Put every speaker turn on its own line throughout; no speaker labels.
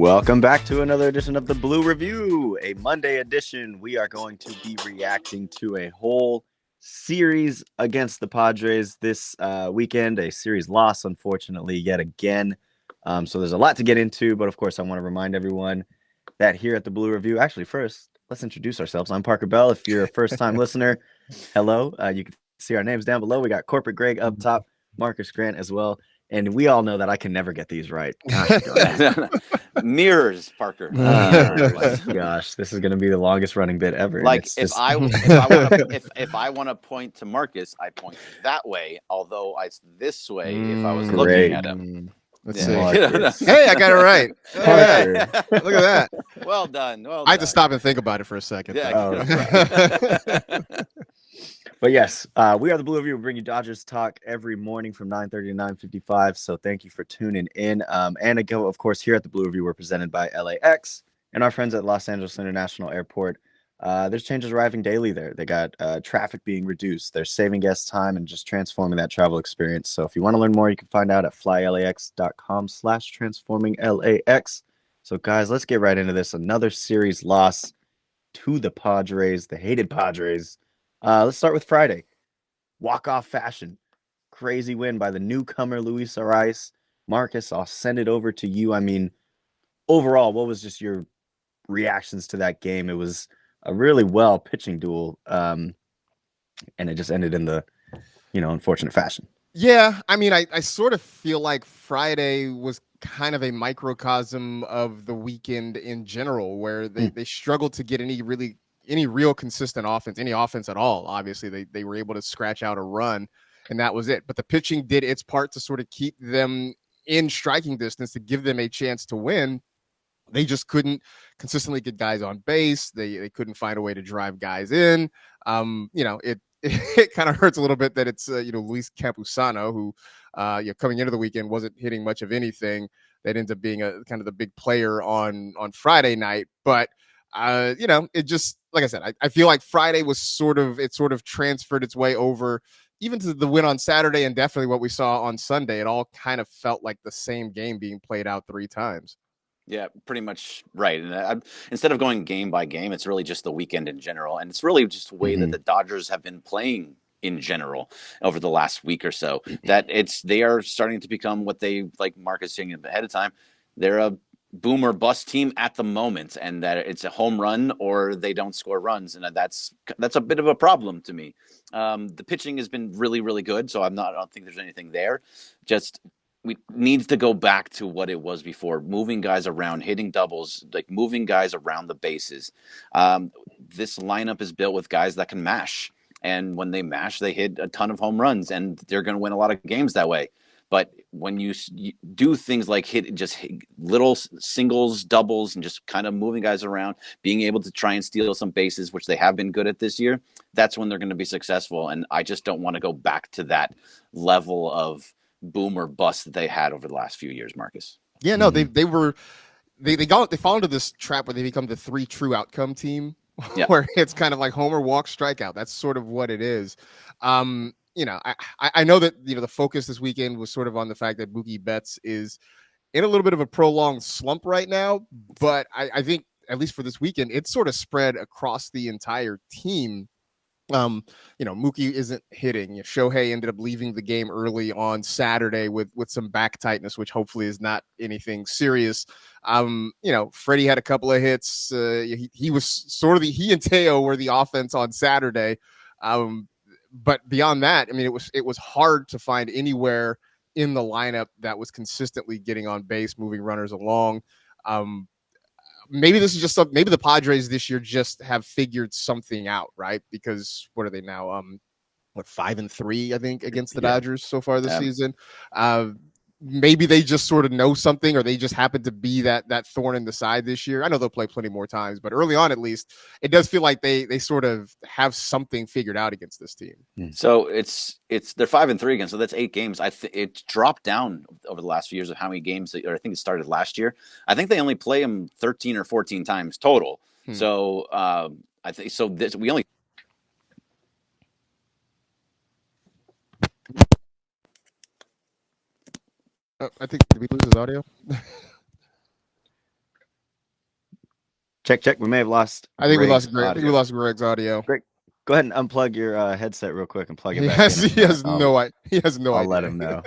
Welcome back to another edition of the Blue Review, a Monday edition. We are going to be reacting to a whole series against the Padres this weekend, a series loss, unfortunately, yet again. So there's a lot to get into, but of course, I want to remind everyone that here at the Blue Review, actually, first, let's introduce ourselves. I'm Parker Bell. If you're a first-time listener, hello. You can see our names down below. We got Corporate Greg up top, Marcus Grant as well. And we all know that I can never get these right. Gosh,
Mirrors, Parker.
Gosh, this is going to be the longest running bit ever.
Like if I want to point to Marcus, I point that way. Although it's this way if I was looking at him.
Let's see. Hey, I got it right. Hey, look at that.
Well done.
I had to stop and think about it for a second.
Yeah.
But yes, we are the Blue Review. We bring you Dodgers talk every morning from 9:30 to 9:55. So thank you for tuning in. And again, of course, here at the Blue Review, we're presented by LAX and our friends at Los Angeles International Airport. There's changes arriving daily there. They got traffic being reduced. They're saving guest time and just transforming that travel experience. So if you want to learn more, you can find out at flylax.com/transforminglax. So guys, let's get right into this. Another series loss to the Padres, the hated Padres. Let's start with Friday. Walk-off fashion. Crazy win by the newcomer, Luis Arias. Marcus, I'll send it over to you. I mean, overall, what was just your reactions to that game? It was a really well pitching duel, and it just ended in the, unfortunate fashion.
Yeah, I mean, I sort of feel like Friday was kind of a microcosm of the weekend in general, where they struggled to get any real consistent offense, any offense at all. Obviously, they were able to scratch out a run, and that was it. But the pitching did its part to sort of keep them in striking distance to give them a chance to win. They just couldn't consistently get guys on base. They couldn't find a way to drive guys in. It kind of hurts a little bit that it's Luis Campusano, who coming into the weekend wasn't hitting much of anything. That ends up being a kind of the big player on Friday night, but. It just, like I said, I feel like Friday was sort of transferred its way over even to the win on Saturday, and definitely what we saw on Sunday. It all kind of felt like the same game being played out three times.
Yeah, pretty much right. And instead of going game by game, it's really just the weekend in general. And it's really just the way that the Dodgers have been playing in general over the last week or so, that they are starting to become what they, like Marcus saying ahead of time, they're a boom or bust team at the moment, and that it's a home run or they don't score runs, and that's a bit of a problem to me. The pitching has been really, really good, so I don't think there's anything there. Just we needs to go back to what it was before, moving guys around, hitting doubles, like moving guys around the bases. This lineup is built with guys that can mash, and when they mash, they hit a ton of home runs, and they're going to win a lot of games that way. But when you do things like hit little singles, doubles, and just kind of moving guys around, being able to try and steal some bases, which they have been good at this year, that's when they're going to be successful. And I just don't want to go back to that level of boom or bust that they had over the last few years, Marcus.
Yeah, no, they fall into this trap where they become the three true outcome team, where it's kind of like homer, walk, strikeout. That's sort of what it is. I know that, the focus this weekend was sort of on the fact that Mookie Betts is in a little bit of a prolonged slump right now, but I think at least for this weekend, it's sort of spread across the entire team. Mookie isn't hitting. Shohei ended up leaving the game early on Saturday with some back tightness, which hopefully is not anything serious. Freddie had a couple of hits. He was sort of he and Teo were the offense on Saturday. But beyond that, I mean, it was hard to find anywhere in the lineup that was consistently getting on base, moving runners along. Maybe this is just maybe the Padres this year just have figured something out, right? Because what are they now? 5-3, I think, against the Dodgers so far this season. Maybe they just sort of know something, or they just happen to be that thorn in the side this year. I know they'll play plenty more times, but early on, at least, it does feel like they sort of have something figured out against this team.
So they're 5-3 again, so that's 8 games. It dropped down over the last few years of how many games, or I think it started last year. I think they only play them 13 or 14 times total. So I think so. We only.
I think, did we lose his audio?
Check. We may have lost.
I think we lost
Greg's
Greg. I think we
audio.
lost Greg's audio.
Greg, go ahead and unplug your headset real quick and plug it
He
back
has,
in.
he has no idea. He has no
I'll
idea.
let him know.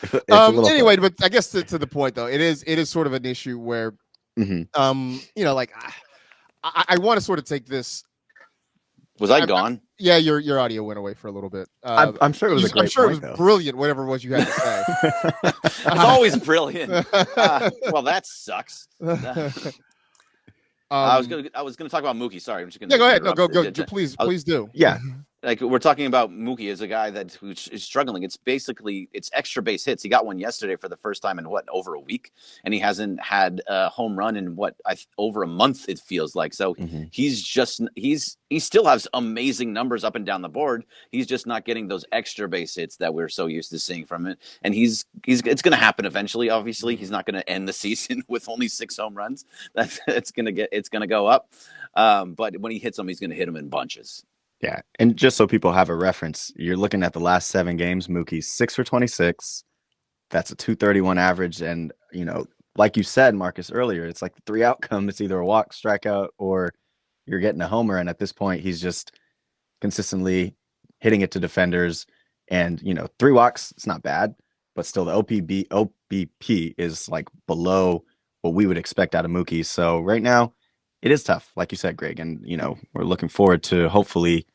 It's a little
Anyway,
funny.
but I guess to the point though, it is sort of an issue where, like I want to sort of take this.
Was I gone?
Yeah, your audio went away for a little bit.
I'm sure it was a great
I'm sure
point,
it was
though.
brilliant, whatever it was you had to say.
It's always brilliant. Well, that sucks. I was gonna talk about Mookie. Sorry, I'm just gonna.
Yeah, go ahead. No, go. Please do.
Yeah.
Like we're talking about Mookie as a guy who is struggling. It's extra base hits. He got one yesterday for the first time in over a week, and he hasn't had a home run in over a month. It feels like. So he still has amazing numbers up and down the board. He's just not getting those extra base hits that we're so used to seeing from it. And it's going to happen eventually. Obviously, he's not going to end the season with only 6 home runs. It's going to go up. But when he hits them, he's going to hit them in bunches.
Yeah, and just so people have a reference, you're looking at the last 7 games. Mookie's 6 for 26. That's a 231 average, and like you said, Marcus, earlier, it's like the 3 outcome. It's either a walk, strikeout, or you're getting a homer. And at this point, he's just consistently hitting it to defenders. And 3 walks, it's not bad, but still the OBP is like below what we would expect out of Mookie. So right now, it is tough, like you said, Greg, and we're looking forward to hopefully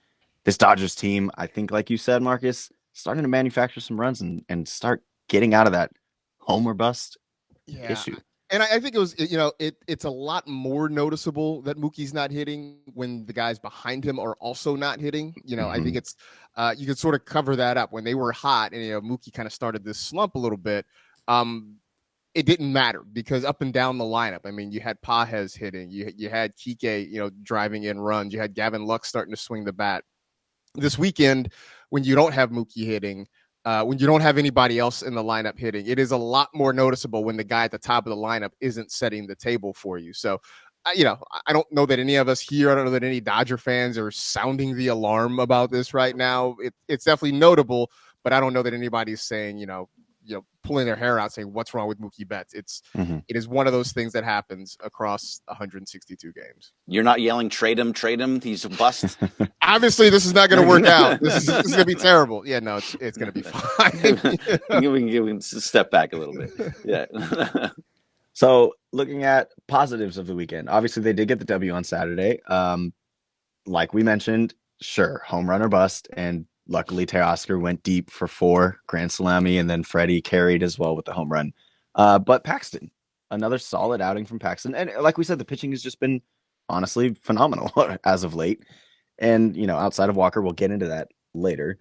this Dodgers team. I think, like you said, Marcus, starting to manufacture some runs and start getting out of that home or bust issue.
And I think it was, it's a lot more noticeable that Mookie's not hitting when the guys behind him are also not hitting. I think it's you could sort of cover that up when they were hot, and Mookie kind of started this slump a little bit. It didn't matter because up and down the lineup, I mean, you had Pages hitting, you had Kike, driving in runs, you had Gavin Lux starting to swing the bat. This weekend, when you don't have Mookie hitting, when you don't have anybody else in the lineup hitting, it is a lot more noticeable when the guy at the top of the lineup isn't setting the table for you. So, I don't know that any of us here, I don't know that any Dodger fans are sounding the alarm about this right now. It's definitely notable, but I don't know that anybody's saying, pulling their hair out saying what's wrong with Mookie Betts. It is one of those things that happens across 162 games. You're
not yelling trade him, he's a bust.
Obviously this is not going to work out. This is going to be terrible. Yeah, no, it's going to be fine.
we can step back a little bit. Yeah.
So looking at positives of the weekend, obviously they did get the W on Saturday. Like we mentioned, sure, home run or bust, and luckily, Teoscar went deep for 4, grand salami, and then Freddie carried as well with the home run. But Paxton, another solid outing from Paxton. And like we said, the pitching has just been honestly phenomenal as of late. And, outside of Walker, we'll get into that later.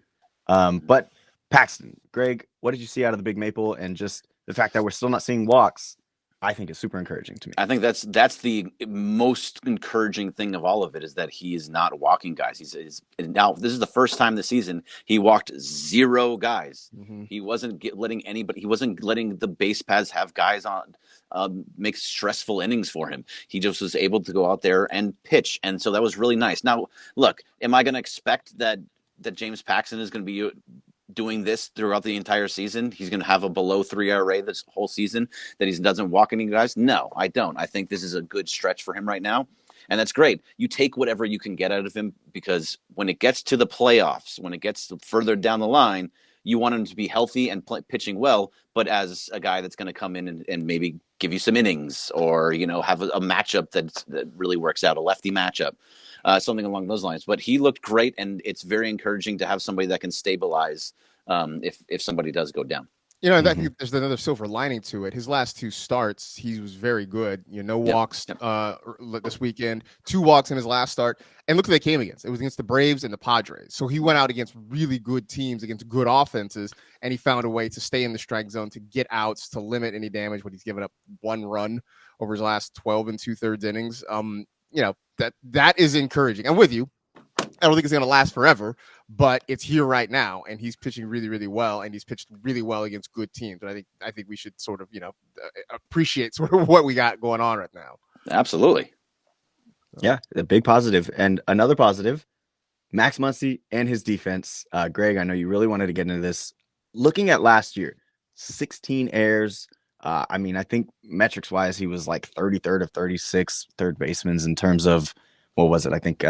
But Paxton, Greg, what did you see out of the Big Maple? And just the fact that we're still not seeing walks, I think is super encouraging to me.
I think that's the most encouraging thing of all of it is that he is not walking guys. Now this is the first time this season he walked 0 guys. He wasn't letting anybody. He wasn't letting the base paths have guys on make stressful innings for him. He just was able to go out there and pitch, and so that was really nice. Now, look, am I going to expect that James Paxton is going to be doing this throughout the entire season? He's going to have a below 3 ERA this whole season, that he doesn't walk any guys? No, I don't. I think this is a good stretch for him right now, and that's great. You take whatever you can get out of him, because when it gets to the playoffs, when it gets further down the line, you want him to be healthy and pitching well, but as a guy that's going to come in and maybe give you some innings, or have a matchup that really works out, a lefty matchup. Something along those lines. But he looked great, and it's very encouraging to have somebody that can stabilize if somebody does go down.
And I think there's another silver lining to it. His last 2 starts, he was very good. No walks this weekend, 2 walks in his last start. And look who they came against. It was against the Braves and the Padres. So he went out against really good teams, against good offenses, and he found a way to stay in the strike zone, to get outs, to limit any damage when he's given up 1 run over his last 12 2/3 innings. That is encouraging. I'm with you. I don't think it's going to last forever, but it's here right now, and he's pitching really, really well, and he's pitched really well against good teams. And I think we should sort of, appreciate sort of what we got going on right now.
Absolutely.
Yeah, a big positive. And another positive, Max Muncy and his defense. Greg, I know you really wanted to get into this. Looking at last year, 16 errors, I mean, I think metrics wise, he was like 33rd of 36 third basemen in terms of what was it? I think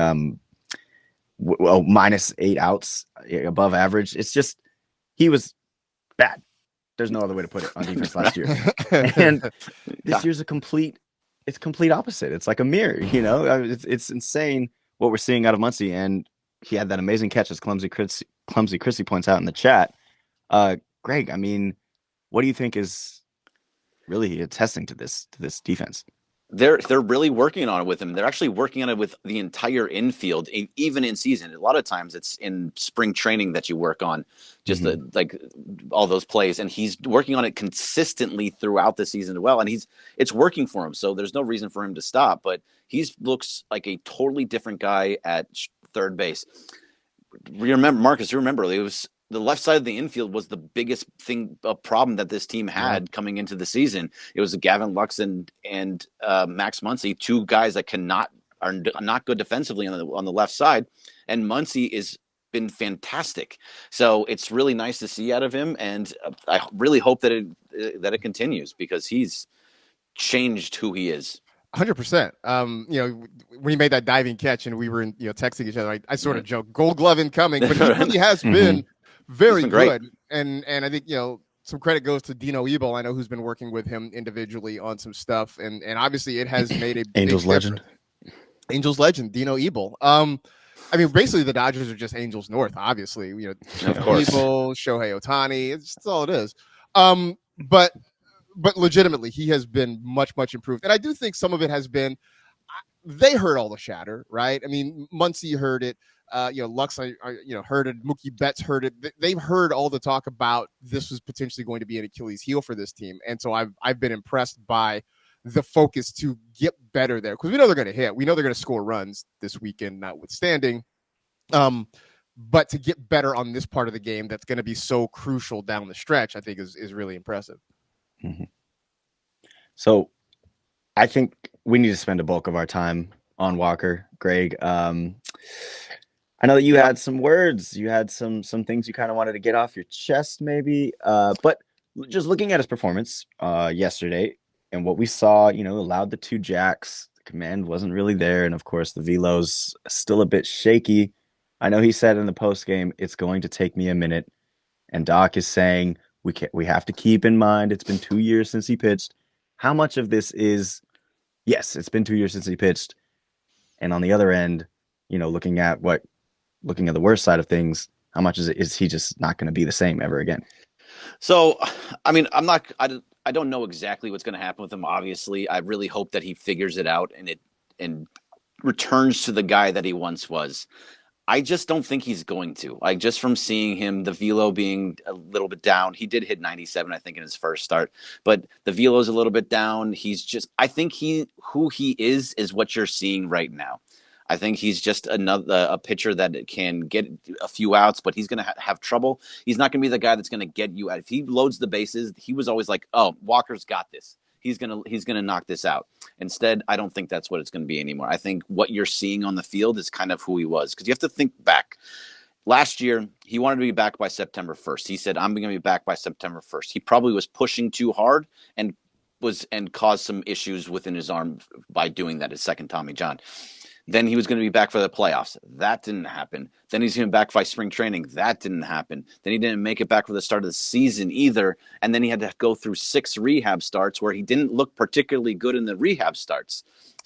minus 8 outs above average. It's just he was bad. There's no other way to put it on defense last year. And this year's it's complete opposite. It's like a mirror, it's insane what we're seeing out of Muncy. And he had that amazing catch, as Clumsy Chrissy points out in the chat. Greg, I mean, what do you think is really attesting to this defense?
They're really working on it with him. They're actually working on it with the entire infield, even in season. A lot of times it's in spring training that you work on just like all those plays, and he's working on it consistently throughout the season as well. And it's working for him. So there's no reason for him to stop, but he looks like a totally different guy at third base. Remember, Marcus, it was the left side of the infield was the biggest problem that this team had coming into the season. It was Gavin Lux and Max Muncy, two guys that are not good defensively on the left side, and Muncy has been fantastic. So it's really nice to see out of him, and I really hope that it continues, because he's changed who he is.
100%. When he made that diving catch and we were texting each other, I sort of joked, Gold Glove incoming, but he really has been very good. And I think, some credit goes to Dino Ebel, I know, who's been working with him individually on some stuff. And obviously it has made a
Angels legend,
Dino Ebel. I mean, basically the Dodgers are just Angels North, obviously,
of course.
Ebel, Shohei Ohtani, it's all it is. But legitimately, he has been much, much improved. And I do think some of it has been, they heard all the chatter, right? I mean, Muncy heard it. Lux, heard it. Mookie Betts heard it. They've heard all the talk about this was potentially going to be an Achilles heel for this team. And so I've been impressed by the focus to get better there, because we know they're going to hit. We know they're going to score runs this weekend, notwithstanding. But to get better on this part of the game that's going to be so crucial down the stretch, I think is really impressive.
Mm-hmm. So I think we need to spend a bulk of our time on Walker. Greg, I know that you had some words, you had some things you kind of wanted to get off your chest maybe, but just looking at his performance yesterday and what we saw, allowed the 2 jacks, the command wasn't really there, and of course the velo's still a bit shaky. I know he said in the post game, it's going to take me a minute, and Doc is saying we have to keep in mind it's been 2 years since he pitched. How much of this is, yes, it's been 2 years since he pitched, and on the other end, looking at the worst side of things, how much is he just not going to be the same ever again?
So, I mean, I don't know exactly what's going to happen with him. Obviously, I really hope that he figures it out and returns to the guy that he once was. I just don't think he's going to. Like, just from seeing him, the velo being a little bit down. He did hit 97, I think, in his first start, but the velo is a little bit down. I think who he is what you're seeing right now. I think he's just a pitcher that can get a few outs, but he's going to have trouble. He's not going to be the guy that's going to get you out. If he loads the bases, he was always like, oh, Walker's got this. He's gonna knock this out. Instead, I don't think that's what it's going to be anymore. I think what you're seeing on the field is kind of who he was, because you have to think back. Last year, he wanted to be back by September 1st. He said, I'm going to be back by September 1st. He probably was pushing too hard and caused some issues within his arm by doing that, his second Tommy John. Then he was going to be back for the playoffs. That didn't happen. Then he's going to be back by spring training. That didn't happen. Then he didn't make it back for the start of the season either. And then he had to go through 6 rehab starts where he didn't look particularly good in the rehab starts.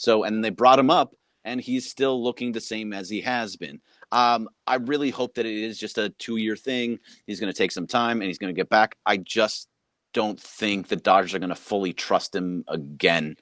And they brought him up, and he's still looking the same as he has been. I really hope that it is just a 2-year thing. He's going to take some time, and he's going to get back. I just don't think the Dodgers are going to fully trust him again.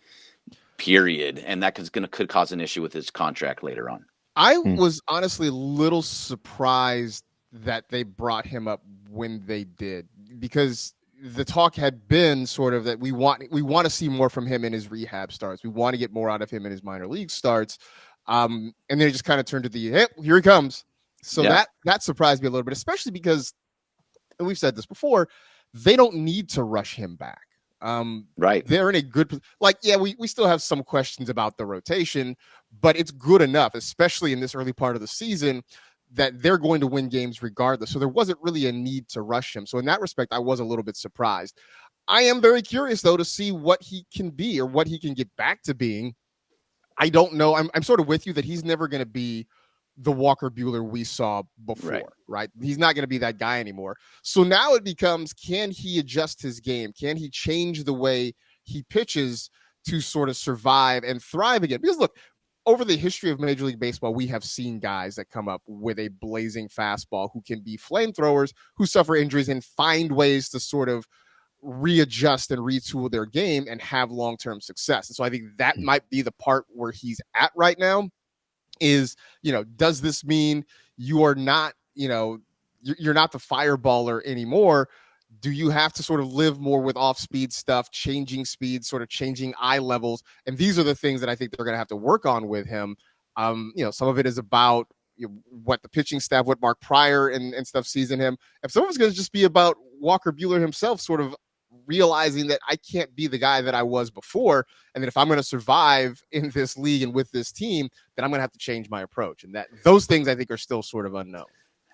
Period. And that could cause an issue with his contract later on.
I was honestly a little surprised that they brought him up when they did, because the talk had been sort of that we want to see more from him in his rehab starts. We want to get more out of him in his minor league starts. And then it just kind of turned to hey, here he comes. So that surprised me a little bit, especially because, and we've said this before, they don't need to rush him back.
Right.
They're in a good, we still have some questions about the rotation, but it's good enough, especially in this early part of the season, that they're going to win games regardless. So there wasn't really a need to rush him. So in that respect, I was a little bit surprised. I am very curious, though, to see what he can be or what he can get back to being. I don't know. I'm sort of with you that he's never going to be the Walker Buehler we saw before, right? He's not going to be that guy anymore. So now it becomes, can he adjust his game? Can he change the way he pitches to sort of survive and thrive again? Because look, over the history of Major League Baseball, we have seen guys that come up with a blazing fastball who can be flamethrowers, who suffer injuries and find ways to sort of readjust and retool their game and have long-term success. And so I think that might be the part where he's at right now is, does this mean you are not, you're not the fireballer anymore? Do you have to sort of live more with off-speed stuff, changing speed, sort of changing eye levels? And these are the things that I think they're going to have to work on with him. Some of it is about what the pitching staff, what Mark Pryor and stuff sees in him. If some of it's going to just be about Walker Buehler himself sort of realizing that I can't be the guy that I was before, and that if I'm going to survive in this league and with this team, then I'm going to have to change my approach. And that those things I think are still sort of unknown.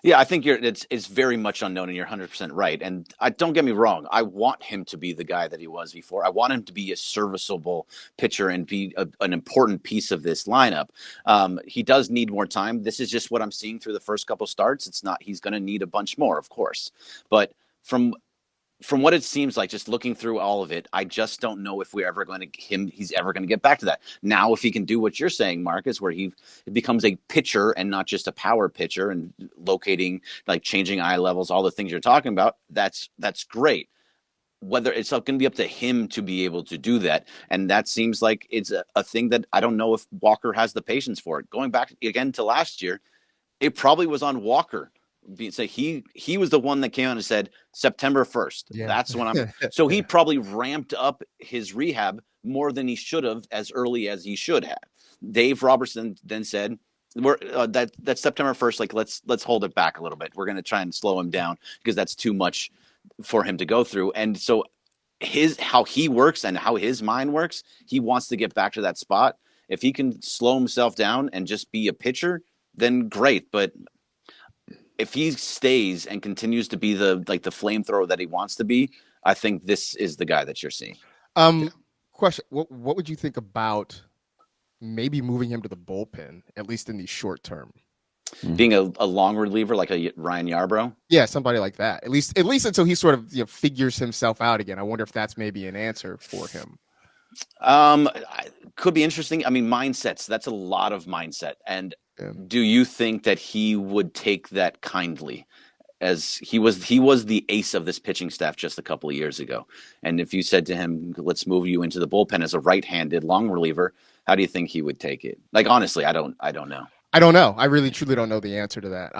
Yeah, I think it's very much unknown, and you're 100% right. And don't get me wrong, I want him to be the guy that he was before. I want him to be a serviceable pitcher and be an important piece of this lineup. He does need more time. This is just what I'm seeing through the first couple starts. It's not he's going to need a bunch more, of course. But from what it seems like, just looking through all of it, I just don't know if we're ever going to he's ever going to get back to that. Now, if he can do what you're saying, Marcus, where he becomes a pitcher and not just a power pitcher and locating, like changing eye levels, all the things you're talking about, that's great. Whether it's going to be up to him to be able to do that. And that seems like it's a thing that I don't know if Walker has the patience for it. Going back again to last year, it probably was on Walker. So he was the one that came out and said September 1st. Yeah. That's when I'm. So he probably ramped up his rehab more than he should have as early as he should have. Dave Robertson then said, "We're that's September 1st. Like let's hold it back a little bit. We're going to try and slow him down because that's too much for him to go through." And so how he works and how his mind works, he wants to get back to that spot. If he can slow himself down and just be a pitcher, then great. But if he stays and continues to be the flamethrower that he wants to be, I think this is the guy that you're seeing.
Question: What would you think about maybe moving him to the bullpen, at least in the short term?
Being a long reliever like a Ryan Yarbrough?
Yeah, somebody like that. At least until he sort of figures himself out again. I wonder if that's maybe an answer for him.
Could be interesting. I mean, mindsets. That's a lot of mindset. And do you think that he would take that kindly? As he was the ace of this pitching staff just a couple of years ago. And if you said to him, let's move you into the bullpen as a right-handed long reliever, how do you think he would take it? Like, honestly, I don't know.
I don't know. I really truly don't know the answer to that.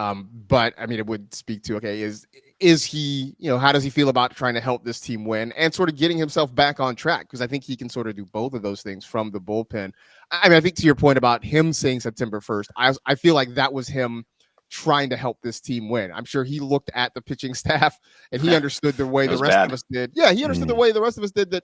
But I mean, it would speak to, okay, is he, how does he feel about trying to help this team win and sort of getting himself back on track? Because I think he can sort of do both of those things from the bullpen. I mean, I think to your point about him saying September 1st, I feel like that was him trying to help this team win. I'm sure he looked at the pitching staff and he understood the way the rest of us did. Yeah, he understood the way the rest of us did, that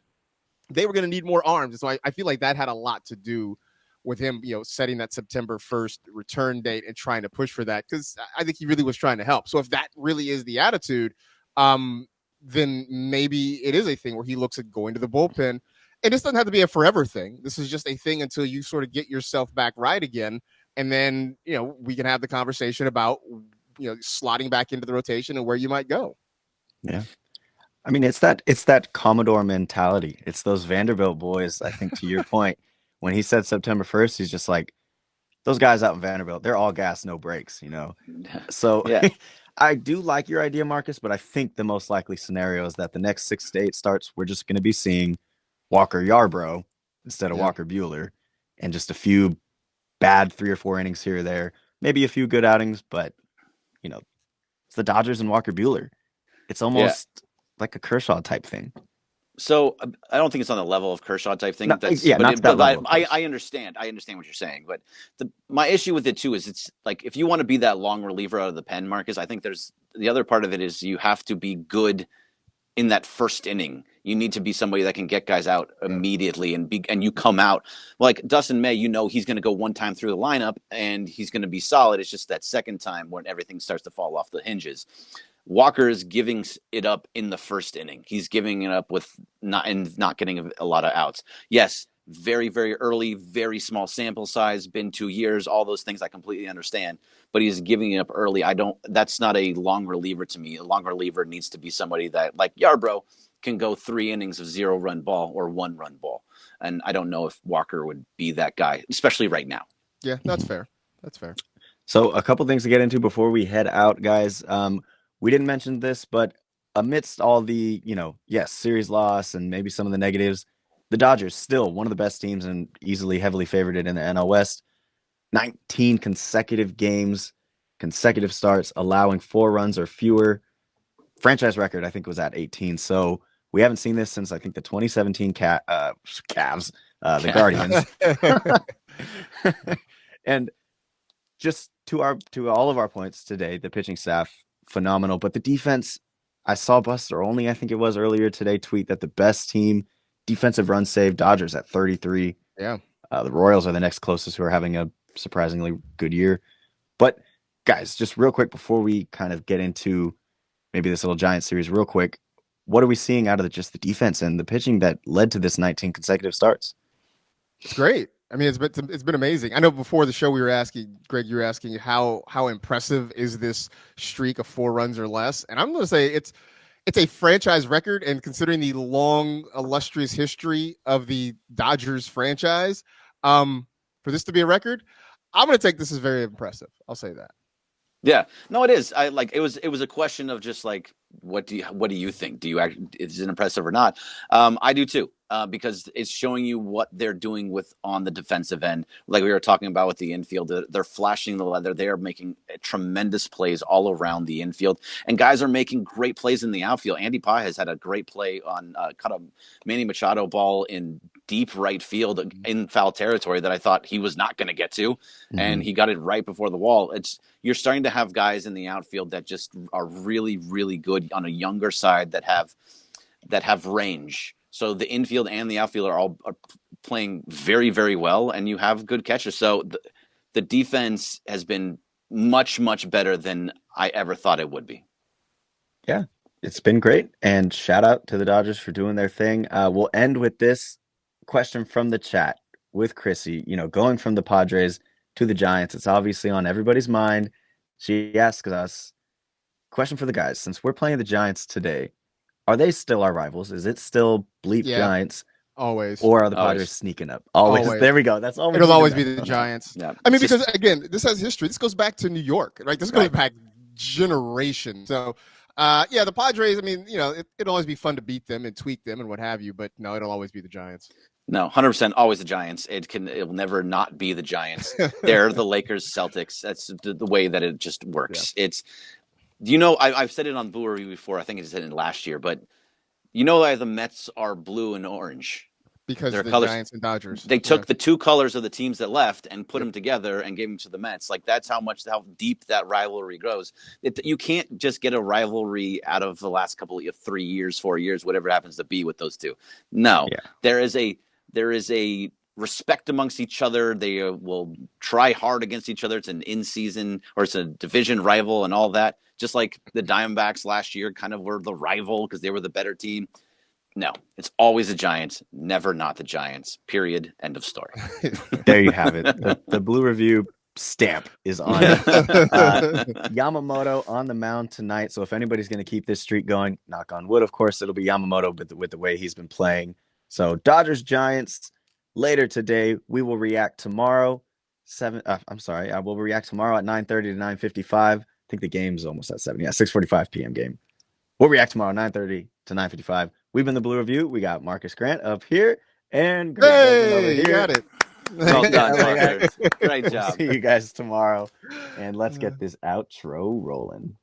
they were going to need more arms. And so I feel like that had a lot to do with him, setting that September 1st return date and trying to push for that, because I think he really was trying to help. So if that really is the attitude, then maybe it is a thing where he looks at going to the bullpen. And this doesn't have to be a forever thing. This is just a thing until you sort of get yourself back right again. And then, we can have the conversation about, slotting back into the rotation and where you might go.
Yeah. I mean, it's that Commodore mentality. It's those Vanderbilt boys, I think, to your point. When he said September 1st, he's just like, those guys out in Vanderbilt, they're all gas, no brakes, So yeah. I do like your idea, Marcus, but I think the most likely scenario is that the next 6 to 8 starts, we're just going to be seeing Walker Yarbrough instead of Walker Buehler, and just a few bad 3 or 4 innings here or there, maybe a few good outings, but, it's the Dodgers and Walker Buehler. It's almost like a Kershaw type thing.
So I don't think it's on the level of Kershaw type thing.
Not that level,
I understand. I understand what you're saying, but my issue with it too is it's like, if you want to be that long reliever out of the pen, Marcus, I think there's the other part of it is you have to be good in that first inning. You need to be somebody that can get guys out immediately and you come out like Dustin May, he's going to go one time through the lineup and he's going to be solid. It's just that second time when everything starts to fall off the hinges. Walker is giving it up in the first inning. He's giving it up with not getting a lot of outs. Yes, very, very early, very small sample size, been 2 years, all those things I completely understand, but he's giving it up early. That's not a long reliever to me. A long reliever needs to be somebody that, like Yarbrough, can go 3 innings of 0-run ball or 1-run ball. And I don't know if Walker would be that guy, especially right now.
Yeah, that's fair. That's fair.
So a couple things to get into before we head out, guys. We didn't mention this, but amidst all the, series loss and maybe some of the negatives, the Dodgers still one of the best teams and easily heavily favored in the NL West. 19 consecutive games, consecutive starts, allowing 4 runs or fewer. Franchise record, I think, was at 18. So we haven't seen this since, I think, the 2017 Cavs, the Guardians. And just to all of our points today, the pitching staff, phenomenal. But the defense, I saw Buster Olney, I think it was earlier today, tweet that the best team defensive run save, Dodgers at 33.
Yeah.
The Royals are the next closest, who are having a surprisingly good year. But guys, just real quick before we kind of get into maybe this little Giants series real quick, what are we seeing out of just the defense and the pitching that led to this 19 consecutive starts?
It's great. I mean, it's been amazing. I know before the show we were asking, Greg, you were asking how impressive is this streak of 4 runs or less? And I'm going to say it's a franchise record, and considering the long, illustrious history of the Dodgers franchise, for this to be a record, I'm going to take this as very impressive. I'll say that.
Yeah, no, it is. It was a question of just like, what do you think? Is it impressive or not? I do too, because it's showing you what they're doing on the defensive end. Like we were talking about with the infield, they're flashing the leather. They are making tremendous plays all around the infield, and guys are making great plays in the outfield. Andy Pye has had a great play on caught a Manny Machado ball in deep right field in foul territory that I thought he was not going to get to, and he got it right before the wall. You're starting to have guys in the outfield that just are really, really good on a younger side that have range. So the infield and the outfield are playing very, very well, and you have good catchers. So the defense has been much, much better than I ever thought it would be.
Yeah, it's been great, and shout out to the Dodgers for doing their thing. We'll end with this question from the chat with Chrissy. Going from the Padres to the Giants, it's obviously on everybody's mind. She asks us, question for the guys, since we're playing the Giants today, are they still our rivals? Is it still bleep Giants?
Always.
Or are the Padres sneaking up? Always. There we go. That's always.
It'll always be the Giants.
Yeah.
I mean, because again, this has history. This goes back to New York, right? This goes back generations. So, the Padres, I mean, it'll always be fun to beat them and tweak them and what have you, but no, it'll always be the Giants.
No, 100% always the Giants. It will never not be the Giants. They're the Lakers, Celtics. That's the way that it just works. Yeah. I've said it on Buehler before. I think I said it last year, but why the Mets are blue and orange?
Because
their
the
colors,
Giants and Dodgers.
They took the 2 colors of the teams that left and put them together and gave them to the Mets. Like, that's how deep that rivalry goes. You can't just get a rivalry out of the last couple of 3 years, 4 years, whatever it happens to be with those two. No, there is a respect amongst each other. They will try hard against each other. It's an in-season or it's a division rival and all that. Just like the Diamondbacks last year kind of were the rival because they were the better team. No, it's always the Giants, never not the Giants. Period. End of story.
There you have it. The Blue Review stamp is on. Yamamoto on the mound tonight. So if anybody's going to keep this streak going, knock on wood, of course, it'll be Yamamoto with the way he's been playing. So Dodgers, Giants later today. We will react tomorrow. We'll react tomorrow at 9:30 to 9:55. I think the game's almost at 7. Yeah, 6:45 p.m. game. We'll react tomorrow 9:30 to 9:55. We've been the Blue Review. We got Marcus Grant up here and Greg over here.
You got it.
Well done, Parker. Great job.
See you guys tomorrow, and let's get this outro rolling.